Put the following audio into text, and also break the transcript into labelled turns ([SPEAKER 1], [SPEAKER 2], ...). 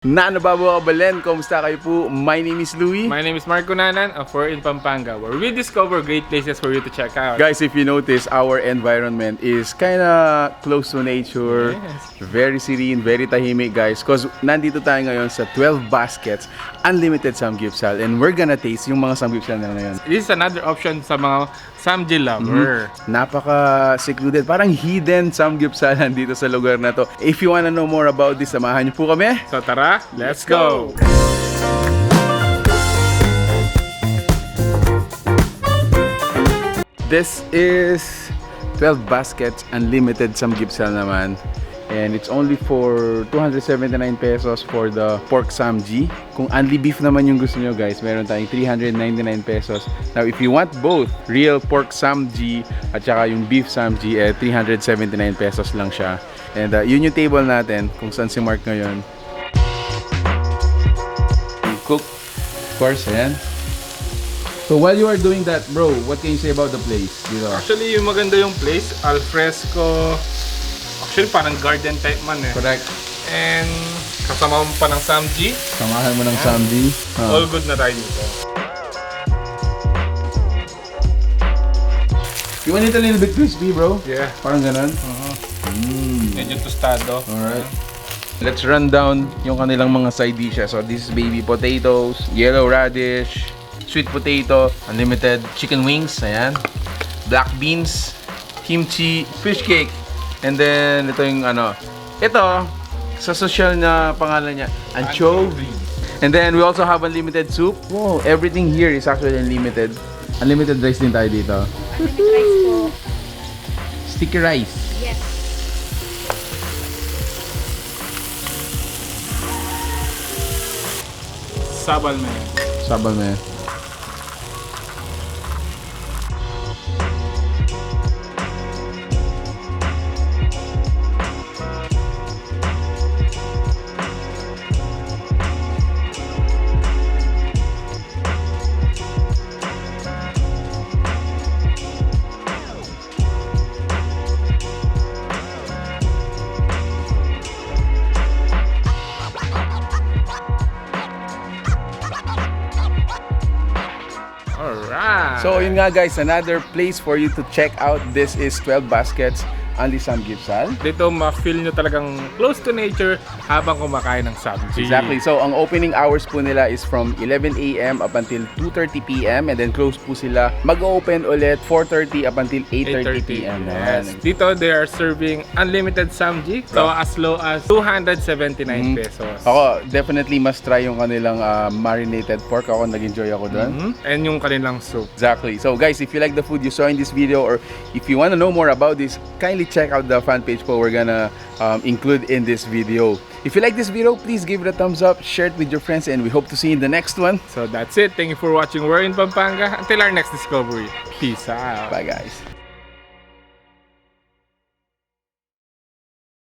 [SPEAKER 1] Nanababo Kabalen, kumusta kayo po? My name is Louie.
[SPEAKER 2] My name is Marco Nanan of We're in Pampanga, where we discover great places for you to check out.
[SPEAKER 1] Guys, if you notice, our environment is kinda close to nature.
[SPEAKER 2] Yes.
[SPEAKER 1] Very serene, very tahimik, guys. Cause nandito tayo ngayon sa 12 Baskets Unlimited Samgyupsal. And we're gonna taste yung mga Samgyupsal na ngayon.
[SPEAKER 2] This is another option sa mga Samgyupsal lover.
[SPEAKER 1] Napaka-secluded, parang hidden Samgyupsal dito sa lugar na to. If you wanna know more about this, samahan niyo po kami.
[SPEAKER 2] So tara, let's go!
[SPEAKER 1] This is 12 Baskets Unlimited Samgyupsal naman. And it's only for 279 pesos for the pork samgy. Kung only beef naman yung gusto nyo, guys, meron tayong 399 pesos. Now, if you want both real pork samgy at saka yung beef samgy, 379 pesos lang siya. And yun yung table natin, kung saan si Mark ngayon. Cook, of course, ayan. So while you are doing that, bro, what can you say about the place? Dito?
[SPEAKER 2] Actually, yung maganda yung place, al fresco. Actually, parang garden type man eh.
[SPEAKER 1] Correct.
[SPEAKER 2] And kasama mo pa ng samgy.
[SPEAKER 1] Samahan mo ng samgy.
[SPEAKER 2] All good na tayo dito.
[SPEAKER 1] You want it a little bit crispy, bro?
[SPEAKER 2] Yeah.
[SPEAKER 1] Parang ganun.
[SPEAKER 2] Medyo tostado.
[SPEAKER 1] Alright. Let's run down yung kanilang mga side dishes. So this is baby potatoes, yellow radish, sweet potato, unlimited chicken wings, ayan. Black beans, kimchi, fish cake. And then ito yung ano. Ito sa social na pangalan niya, anchovy. And then we also have unlimited soup. Wow, everything here is actually unlimited. Unlimited rice din tayo dito.
[SPEAKER 3] Unlimited rice po.
[SPEAKER 1] Sticky rice.
[SPEAKER 3] Yes.
[SPEAKER 2] Sabal me.
[SPEAKER 1] Sabal me.
[SPEAKER 2] Alright.
[SPEAKER 1] So yun nga guys, another place for you to check out. This is 12 Baskets Only Samgyupsal.
[SPEAKER 2] Dito ma-feel nyo talagang close to nature habang kumakain ng samgy.
[SPEAKER 1] Exactly. So ang opening hours po nila is from 11 AM up until 2:30 PM and then close po sila mag-open ulit 4:30 up until 8:30 PM.
[SPEAKER 2] Yes. Dito they are serving unlimited samgy. So as low as 279 pesos.
[SPEAKER 1] Ako definitely must try yung kanilang marinated pork. Ako nag-enjoy ako doon.
[SPEAKER 2] And yung kanilang soup.
[SPEAKER 1] Exactly. So guys, if you like the food you saw in this video or if you want to know more about this, kindly check out the fan page po we're gonna include in this video. If you like this video, please give it a thumbs up, share it with your friends, and we hope to see you in the next one.
[SPEAKER 2] So that's it. Thank you for watching We're in Pampanga. Until our next discovery. Peace out.
[SPEAKER 1] Bye guys.